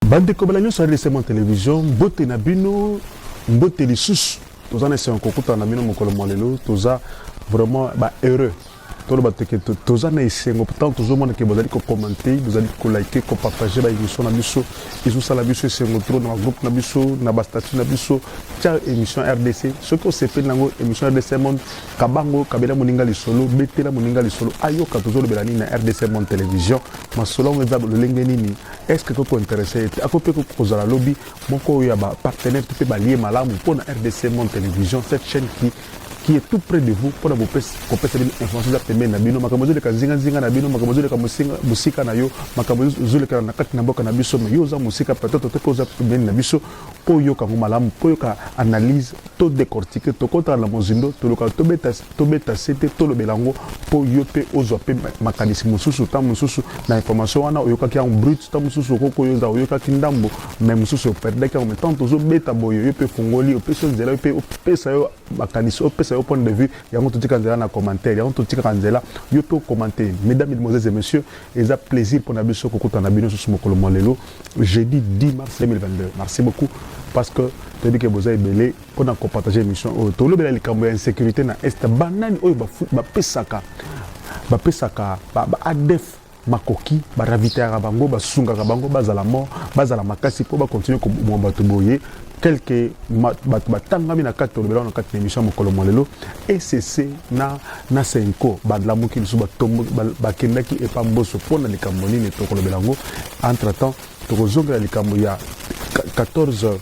Bande Kobalanyo sur RDC télévision, Bote Nabino, Bote Lissous, tous en essayant qu'on coûte en amino mon colomolelo, tous vraiment heureux. Tous en essayant, pourtant, tous au monde que vous allez commenter, vous allez liker, partager l'émission Nabiso, ils ont ça la biso, c'est un trop dans le groupe Nabiso, Nabastatu Nabiso, tiens, émission RDC, ce que c'est fait dans l'émission RDC Monde, Kabango, Kabela Moninga Lisolo, Betela Moninga Lisolo, Ayoka, toujours le Belani, RDC Monde Télévision, ma selon les arbres, le Lengenini, est-ce que tu peux intéresser, à côté que vous avez lobby, mon co-yaba, partenaire, tu peux balayer malam pour la RDC Monde Télévision, cette chaîne qui est tout près de vous pour vous faire des informations de Nabino, Makamozo de Kazinga Nabino, Makamozo de Musika Nayo, Makamozo de Kanakat Naboka Nabiso, Yosa Musika, peut-être que vous avez Nabiso, pour Yoka Malam, pour Yoka analyse, tout décortiquer, tout contre la Mozindo, tout le cas, tout bêta, c'était tout le Belango, pour Yope, Ozope, Makanisme, Soussou, Tamususu, l'information, on a Yoka qui est en brut, Tamususu, Koko Yosa, Yoka Kindambo, même Soussou, Perdek, en mettant toujours bêta boyo, Yope Fongoli, Yope Sozela, Yope Sayo, Makanisme, au point de vue, il y a un tout petit candidat dans commentaire, il y a un tout petit candidat, il peut commenter. Mesdames, Mesdemoiselles et Messieurs, il y a plaisir pour nous sur Koko Tanabino sur Smokolo Molelo, jeudi 10 mars 2022. Merci beaucoup parce que tu as dit que vous avez belé pour nous partager l'émission. Tu as dit que vous avez insécurité dans l'Est, banane, pesaka, adef. Makoki, ravitera bango, sunga bango, bazala mort, bazala makasi pour continuer comme Mwambatoboye. Quelques batangami na kati tolobela na kati émission mokolo molelo ECC na senko badlamu ki suba tombo bakendaki epa mboso pona likambo nini tokolobela ngo entre temps tokozongela likambo ya 14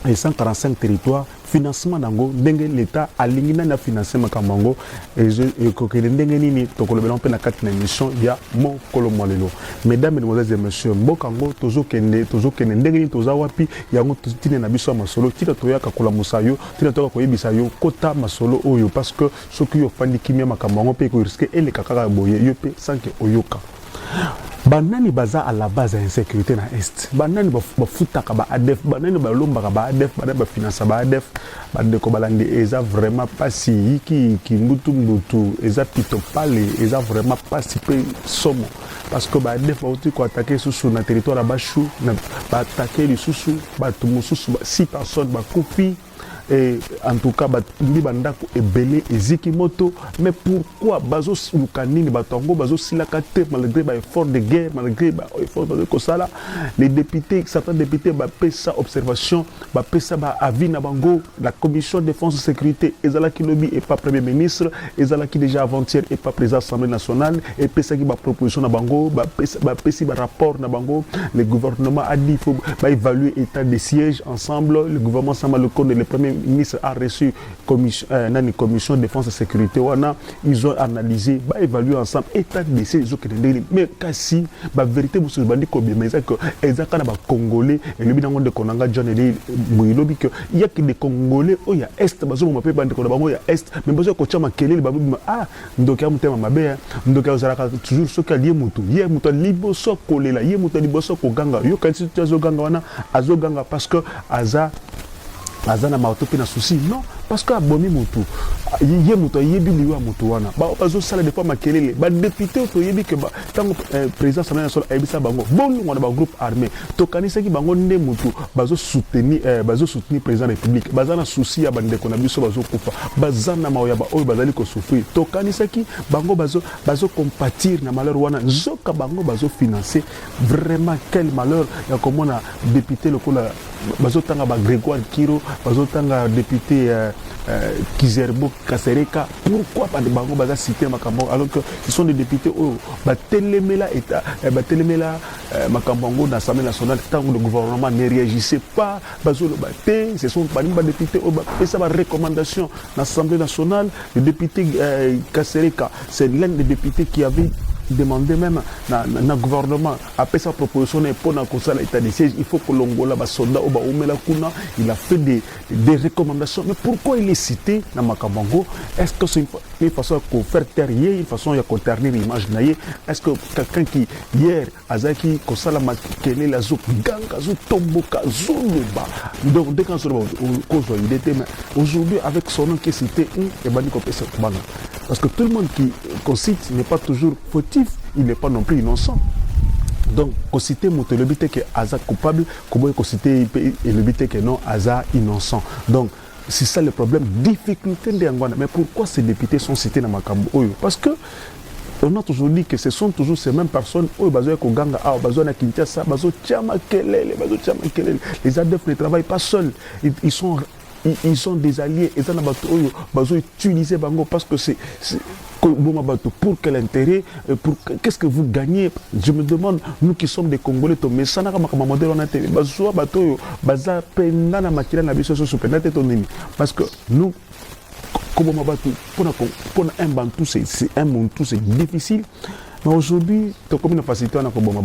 et 145 territoires financement nango ndenge l'état alingina na financer makambango et kokele ndenge nini tokolobela mpe na kati na émission ya mokolo molelo. Mesdames, Mesdemoiselles et Messieurs, mbokango tozokende ndenge nini toza wapi yango tine na biso masolo tika toyaka kula musayo tina toka koyebisa yo kota masolo oyo parce que soki yo fandi kimia makambango pe ko risque ele kakaka boye yo pe sanke oyoka. Banani baza à la base de l'insécurité dans l'Est. Banani bafutaka ba ADF, banani balombaka ba ADF, banani bafinansa ba ADF, bande ko balandi eza vraiment pas si ki mbutu eza pitopale, eza vraiment pas si peu somo parce que ba ADF ba uti ko attaquer sous na territoire bashu, na ba attaquer les sous ba tumususu 6 personnes ba kufi. Et en tout cas, Bandako est belé et Zikimoto. Mais pourquoi Bazo Lukanini, Batongo, Bazo Silakate, malgré l'effort de guerre, malgré l'effort de Kosala, les députés, certains députés, fait ça observation, fait ça avis Nabango, la commission de défense et sécurité, Ezala Kilobi et pas premier ministre, Ezala qui déjà avant-hier et pas président de l'Assemblée nationale, et fait ça qui va proposition Nabango, fait ça rapport Nabango, le gouvernement a dit qu'il faut évaluer l'état des sièges ensemble, le gouvernement Samalokone, le premier ministre a reçu une commission de défense et sécurité. Ils ont analysé, évalué ensemble l'état de ces mais si la vérité, vous savez que les Congolais, et le bilan de Konanga John et il y a que des Congolais, il y a Est, il y a Est, mais il y a Kélé, donc il y a Mabé, donc il y a toujours ce qu'il y a Moutou, il y a Moutou Liboso Kolela, il y a Moutou Liboso Koganga, il y a Azoganga parce que Azana maotope na souci non parce que abomi mutu yé mutu yebi liwa mutu wana ba bazo sala des fois makelele ba député to yebi que ba tango président Assemblée nationale ebisa bango bolu ngona ba groupe armé to kanisa ki bango nde mutu bazo soutenir président république bazana souci ya bande ko na biso bazo kufa bazana maoya ba oyo bazali ko souffrir to kanisa ki bango bazo compatir na malheur wana nzoka bango bazo financer vraiment quel malheur ya komona député lokola bazo tanga ba Grégoire Kiro bazo tanga député Kizerbo Kasereka, pourquoi pas de bango baza cité makambo alors que ce sont des députés batelemela état batelemela makambango dans l'Assemblée nationale tant que le gouvernement ne réagissait pas bazo le baté ce sont pas des députés et ça va recommandation dans l'Assemblée nationale le député Kasereka c'est l'un des députés qui avait demandé même na gouvernement après sa proposition pour na consala état de siège il faut que l'Angola ba soldat ou ba omela kuna il a fait des recommandations mais pourquoi il est cité na Makabango est-ce que c'est une façon de faire taire une façon de ternir l'image naie est-ce que quelqu'un qui hier azaki consala makele la zo ganga zo tomboka zo leba donc dès qu'on se cause il était aujourd'hui avec son nom qui est cité et bani ko pesa bana parce que tout le monde qui cite n'est pas toujours fautif il n'est pas non plus innocent. Donc, citer moto le but que Aza coupable, comment citer le but que non Aza innocent. Donc, c'est ça le problème, difficulté de Angwana. Mais pourquoi ces députés sont cités dans Makambo Oyo? Parce que on a toujours dit que ce sont toujours ces mêmes personnes. Les ADF ne travaillent pas seuls. Ils sont des alliés. Ils ont utilisé Bango parce que c'est pour quel intérêt, qu'est-ce que vous gagnez? Je me demande, nous qui sommes des Congolais, mais ça n'a pas parce que nous, pour un Bantou, c'est un Bantou, c'est difficile. Mais aujourd'hui, comme une facilité, on a vraiment,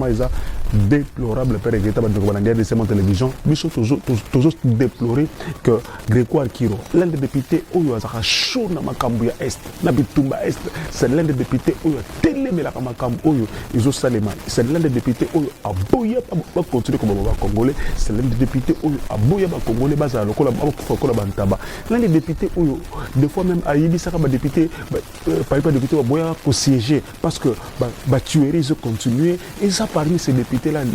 ils ont déplorable, père regrettable, de la guerre de la télévision. Nous sommes toujours déploré que Grégoire Kiro, l'un des députés, où il a chaud dans Makambuya Est, Nabitumba Est, c'est l'un des députés où il a télémé la Makambu, ils ont saléma. C'est l'un des députés où il a boya, pas continuer comme un Congolais, c'est l'un des députés où il a boya, Congolais, Baza, le Bantaba. L'un des députés où, des fois même, à Yébi, ça va député. Par exemple, les députés vont siéger parce que les tueries ont continué. Et ça, parmi ces députés-là, il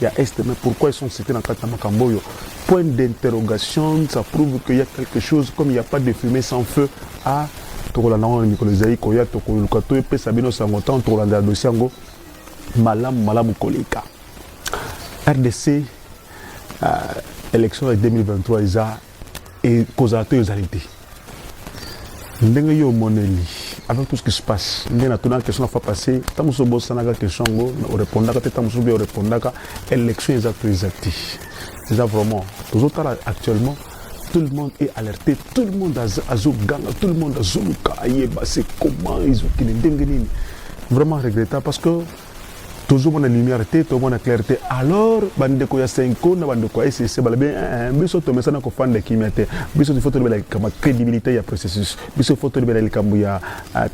y a Est. Mais pourquoi ils sont cités dans le Makamboyo? Point d'interrogation, ça prouve qu'il y a quelque chose, comme il n'y a pas de fumée sans feu, à RDC, élection de 2023, ils ont causé les arrêtés. Avec tout ce qui se passe, nous avons une question à passer. Nous avons une question à répondre. L'élection est très active. C'est vraiment. Actuellement, tout le monde est alerté. Tout le monde a Zoganga, tout le monde a Zoluka. C'est comment ils ont. Vraiment regrettable parce que toujours mon lumière, tout le monde a clarté. Alors, bande ko ya 5 ans, bande ko SCC balabé, biso to mesana ko fande kimete. Biso il faut te la crédibilité ya processus. Biso il faut te la kambu ya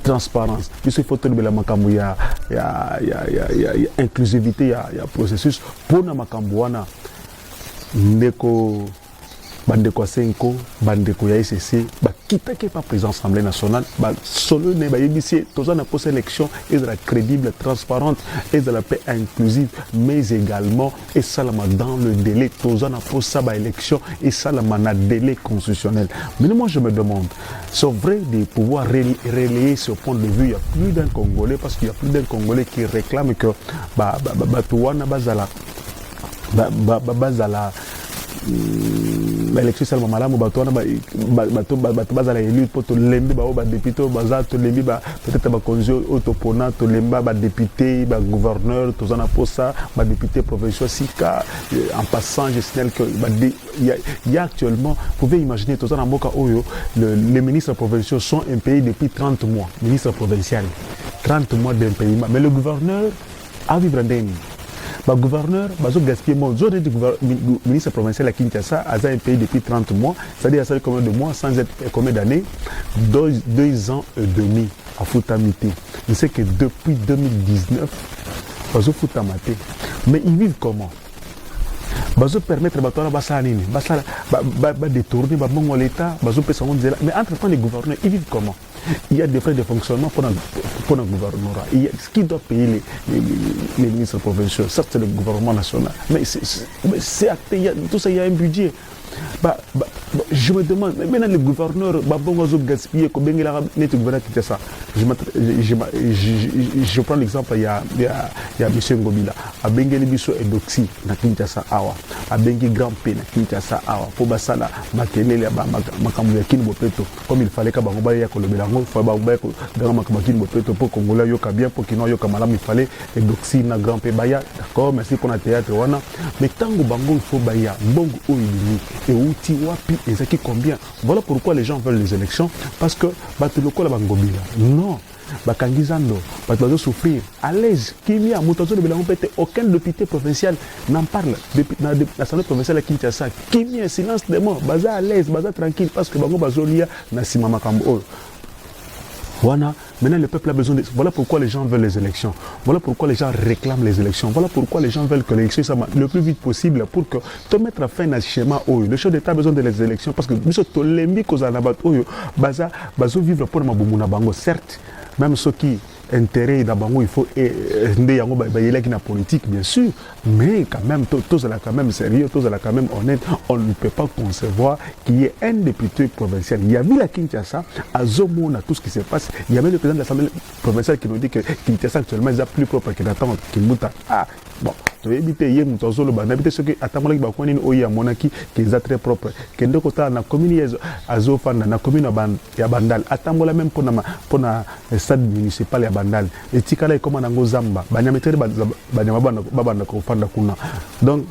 transparence. Biso il faut te la makambu ya inclusivité ya processus pour na makambu wana ndeko bande ko 5 ans, bande ko ya SCC quitte que pas président de l'Assemblée nationale, solo ne ba yebisi toza na post élection et de la crédible, transparente et de la paix inclusive, mais également et ça dans le délai toza na post ça ba élection et ça na délai constitutionnel. Mais moi je me demande, c'est vrai de pouvoir relayer ce point de vue. Il y a plus d'un Congolais parce qu'il y a plus d'un Congolais qui réclame que Touana bazala l'élection c'est le malamu batona bazala élu pour to lembi ba député baza to lembi peut-être ba konzo autopona to lemba ba député ba gouverneur to zana posa ba député provincial sika en passant je signale que il y a actuellement, vous pouvez imaginer to zana mboka oyo les ministres provinciaux sont impayés depuis 30 mois, ministre provincial 30 mois d'impayement, mais le gouverneur a vivre ndeni. Le gouverneur, le ministre provincial à Kinshasa a un pays depuis 30 mois, c'est-à-dire ça combien de mois, sans être combien d'années, 2 ans et demi à Foutamité. Je sais que depuis 2019, ils Foutamité. Mais ils vivent comment? Ils permettre de détourner l'État, mais entre-temps les gouverneurs, ils vivent comment? Il y a des frais de fonctionnement pour un gouvernorat. Ce qui doit payer les ministres provinciaux, ça c'est le gouvernement national. Mais c'est acté, tout ça, il y a un budget. Je me demande, maintenant le gouverneur, je prends l'exemple, il y a M. Ngobila, à Bengeli Bisso et Doxy, na Kinshasa Awa, à Bengi Grand P, na Kinshasa Awa, pour Basala, Makelele, Makamuyakin Bopeto, comme il fallait qu'à Bangobaya, Kolobelango, dans Makamakin Bopeto, pour Kongola Yoka bien, pour Kino Yoka Malam, il fallait, et Doxy, na Grand P Baya, d'accord, merci pour la théâtre, mais Tango Bango, il faut Baya, Bongo Oili, et Outi Wapi, et ça qui combien. Voilà pourquoi les gens veulent les élections, parce que Batuloko la Bangobila. Non. Bakangizando, Batulazo souffrir. À l'aise, Kimia, Moutazo de Bélamou Pété, aucun député provincial n'en parle. L'Assemblée provinciale à Kinshasa, Kimia, silence des morts, Baza à l'aise, Baza tranquille, parce que Bango Bazolia, Nassima Makambo. Voilà, maintenant le peuple a besoin de... Voilà pourquoi les gens veulent les élections. Voilà pourquoi les gens réclament les élections. Voilà pourquoi les gens veulent que l'élection soit le plus vite possible pour que te mettre fin à ce schéma. Le chef d'État a besoin de les élections parce que nous sommes tous les mis aux anabat. Bazo vivre pour ma bango, certes. même ceux qui intérêt d'abord il faut qui na politique bien sûr, mais quand même tous là quand même sérieux, tous là quand même honnête. On ne peut pas concevoir qu'il y ait un député provincial. Il y a vu la Kinshasa à Zomo, tout ce qui se passe. Il y a même le président de l'Assemblée provinciale qui nous dit que Kinshasa actuellement est plus propre que Nathan Kimuta. Ah bon, tu veux éviter hier nous t'en solo habiter ce que attends moi qui va connaître oya monaki qui est très propre. Que de côté na commune à Zofanda na commune ya Bandal. Attends moi même pour na stade municipal ya Bandal. Et tikala comme na ngozamba. Banyametere babanda ko fanda kuna. Donc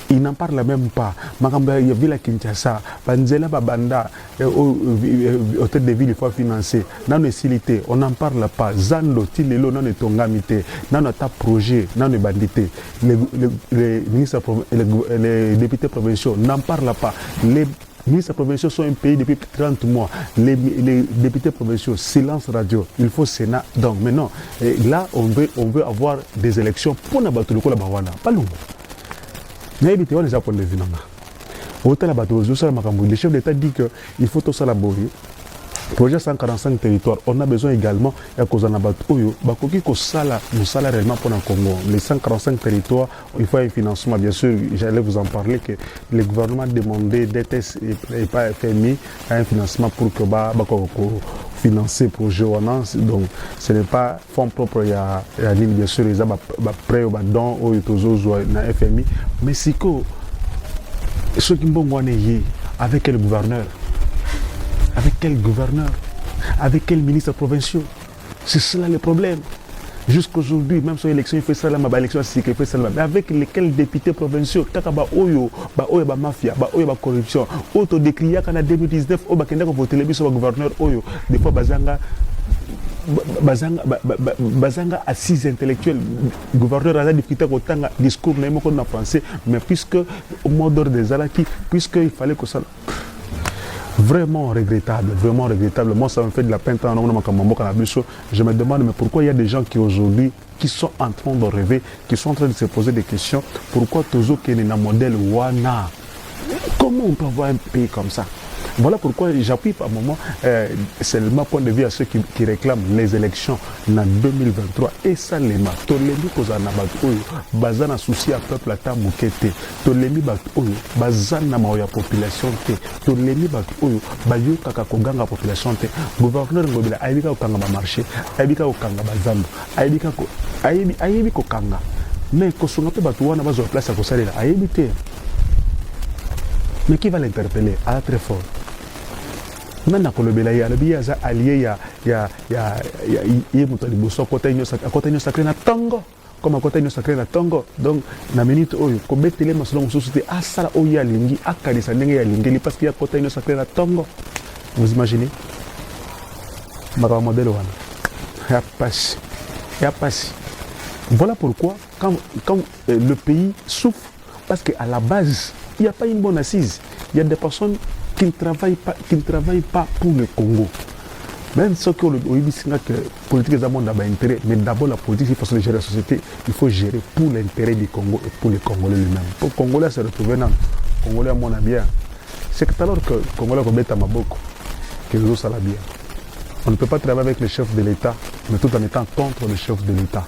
il n'en parle même pas. Makamba ya ville Kinshasa, Banzela Babanda, hôtel de ville il faut financer. Nan facilité, on n'en parle pas. Zando, Tilelo, non etongamité, nan ta projet, nan bandité. Les ministres, les députés provinciaux n'en parlent pas. Les ministres provinciaux sont un pays depuis 30 mois. Les députés provinciaux, silence radio. Il faut Sénat. Donc maintenant, là, on veut avoir des élections pour n'abattre le Bawana. Pas long. Mais les Japonais viennent. Le chef d'État dit qu'il faut tout ça la bourrer. Projet 145 territoires, on a besoin également de réellement pour le Congo. Les 145 territoires, il faut un financement. Bien sûr, j'allais vous en parler que le gouvernement a demandé d'être et pas FMI un financement pour que financer le projet. Donc, ce n'est pas fonds propres, il y a bien sûr, les prêts au don, au FMI. Mais c'est que ce qui est avec quel gouverneur? Avec quel gouverneur? Avec quel ministre provincial? C'est cela le problème. Jusqu'aujourd'hui, même sur l'élection, il fait ça, ma élection, il fait ça. Mais avec lesquels députés provinciaux, Kakaba Oyo, Oyo, mafia, Oyo, corruption, Auto décrié en 2019, Oyo, Kenda, voté le gouverneur Oyo, des fois, Bazanga assise intellectuelle, gouverneur a la difficulté autant discours même en français, mais puisque au mot d'ordre des Alaki, puisqu'il fallait que ça. Vraiment regrettable, vraiment regrettable. Moi, ça me fait de la peine. Je me demande, mais pourquoi il y a des gens qui aujourd'hui, qui sont en train de rêver, qui sont en train de se poser des questions, pourquoi toujours qu'il y a un modèle Wana? Comment on peut avoir un pays comme ça? Voilà pourquoi j'appuie par moment seulement point de vue à ceux qui réclament les élections en 2023. Et ça, les mains. Tolemi kozana batoyo, bazana souci à peuple à tamukete. Tolemi batoyo, bazana maoya population te. Tolemi batoyo, bayo kakakoganga population te. Gouverneur ngobila aibika okanga ba marché, aibika okanga bazambo, aibi kokanga. Mais kosonga pe bato wana bazo place à kosalela, aibi te. Mais qui va l'interpeller? Ah, très fort. Maintenant, il y a des alliés, il y a des sacré na Tongo. Comme à côté de sacré na Tongo. Donc, na minute où il y a des sociétés, ah, ça, il y a lingi, ah, kadisa, il y a lingi, parce qu'il y a côté de sacré na Tongo. Vous imaginez? Mara modèle wana. Il y a pas. Voilà pourquoi, quand le pays souffre, parce qu'à la base, il n'y a pas une bonne assise. Il y a des personnes qui ne travaillent pas pour le Congo. Même ceux qui ont dit que la politique est un intérêt, mais d'abord la politique, il faut gérer la société, il faut gérer pour l'intérêt du Congo et pour les Congolais lui-même. Pour les Congolais se retrouver dans le Congolais à mon avis, c'est alors que le Congolais est à Maboko, que les autres sont bien. On ne peut pas travailler avec le chef de l'État, mais tout en étant contre le chef de l'État.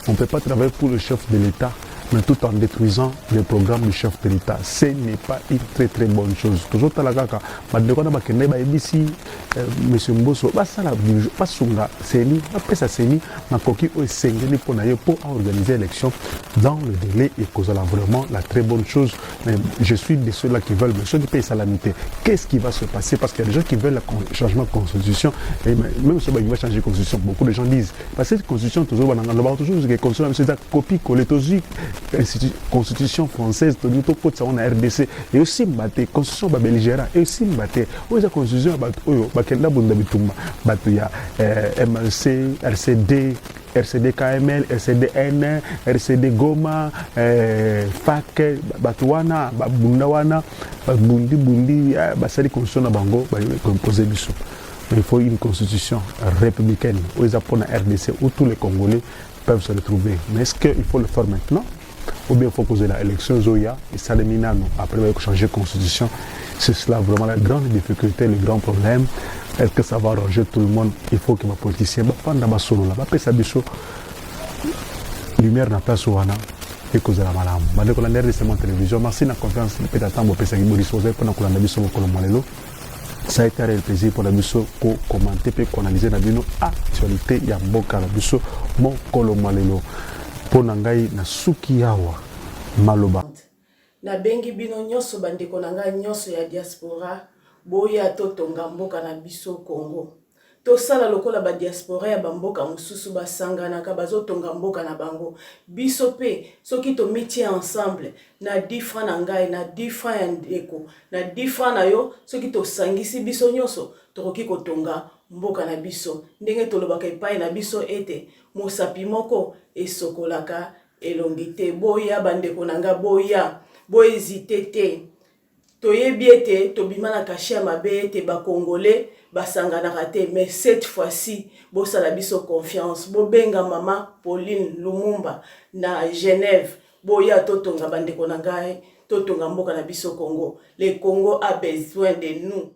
On ne peut pas travailler pour le chef de l'État, mais tout en détruisant le programme du chef de l'État. Ce n'est pas une très très bonne chose. Toujours à la gaka, monsieur Mbosso, pas sunga, c'est ni, après ça c'est ni, ma coquille est sengeli pour organiser l'élection dans le délai et cause là vraiment la très bonne chose. Mais je suis de ceux-là qui veulent, mais ceux qui payent salamité. Qu'est-ce qui va se passer? Parce qu'il y a des gens qui veulent le changement de constitution, et même ceux qui veulent changer de constitution, beaucoup de gens disent, parce que cette constitution, toujours, c'est une copie-coller, constitution française, tout côté on a RDC et aussi mbaté constitution belgéra et aussi mbaté où la constitution bakenda bunda bitumba batu ya MLC RCD RCD KML RCD N RCD Goma FAC batuwana babunda wana bundi basali constitution na bango ba composer biso. Il faut une constitution républicaine où ils apprennent à RDC où tous les Congolais peuvent se retrouver. Mais est-ce qu'il faut le faire maintenant? Ou bien il faut poser l'élection Zoya et Salemina, après il faut changer de constitution. C'est cela vraiment la grande difficulté, le grand problème. Est-ce que ça va arranger tout le monde? Il faut que les politiciens bafanda basolola bapesa biso lumière na place wana ekozala malamu bandeko na RDC télévision. Merci na confiance peut attendre bopesaki boliso oza mpona kolanda biso mokolo mwa lelo. Ça a été un plaisir pour la biso ko commenter pe ko analyser na bino actualité ya mboka na biso mokolo mwa lelo. Pona ngai na suki yawa maloba na bengi bino nyonso bandeko na ngai nyonso ya diaspora boya totonga mboka na biso Congo. Tosala lokola ba diaspora ya bamboka mosusu basanganaka bazotonga mboka na bango. Biso pe soki to metie ensemble na 10 francs na ngai na 10 francs ya ndeko na 10 francs na yo soki to sangisi biso nyonso tokoki kotonga mboka na biso. Ndenge tolobaka epai na biso ete mosapi moko esokolaka elongi te. Boya bandeko na nga boya hésiter te. Toyebi ete tobima na kashi ya mabe ete ba Congolais basanganaka te, mais cette fois-ci bosala biso confiance. Bobenga mama Pauline Lumumba na Genève. Boya totonga bandeko na ngai totonga mboka na biso Congo. Le Congo a besoin de nous.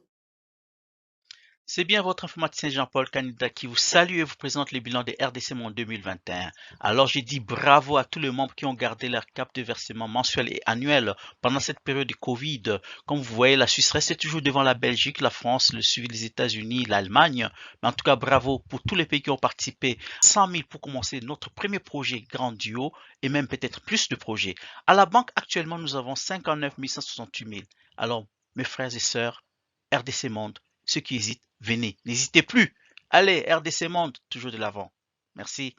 C'est bien votre informaticien Jean-Paul Canida qui vous salue et vous présente le bilan de RDC Monde 2021. Alors j'ai dit bravo à tous les membres qui ont gardé leur cap de versement mensuel et annuel pendant cette période de Covid. Comme vous voyez, la Suisse reste toujours devant la Belgique, la France, le suivi des États-Unis, l'Allemagne. Mais en tout cas, bravo pour tous les pays qui ont participé. 100 000 pour commencer notre premier projet grandiose et même peut-être plus de projets. À la banque, actuellement, nous avons 59 168 000. Alors, mes frères et sœurs, RDC Monde, ceux qui hésitent, venez, n'hésitez plus. Allez, RDC Monde, toujours de l'avant. Merci.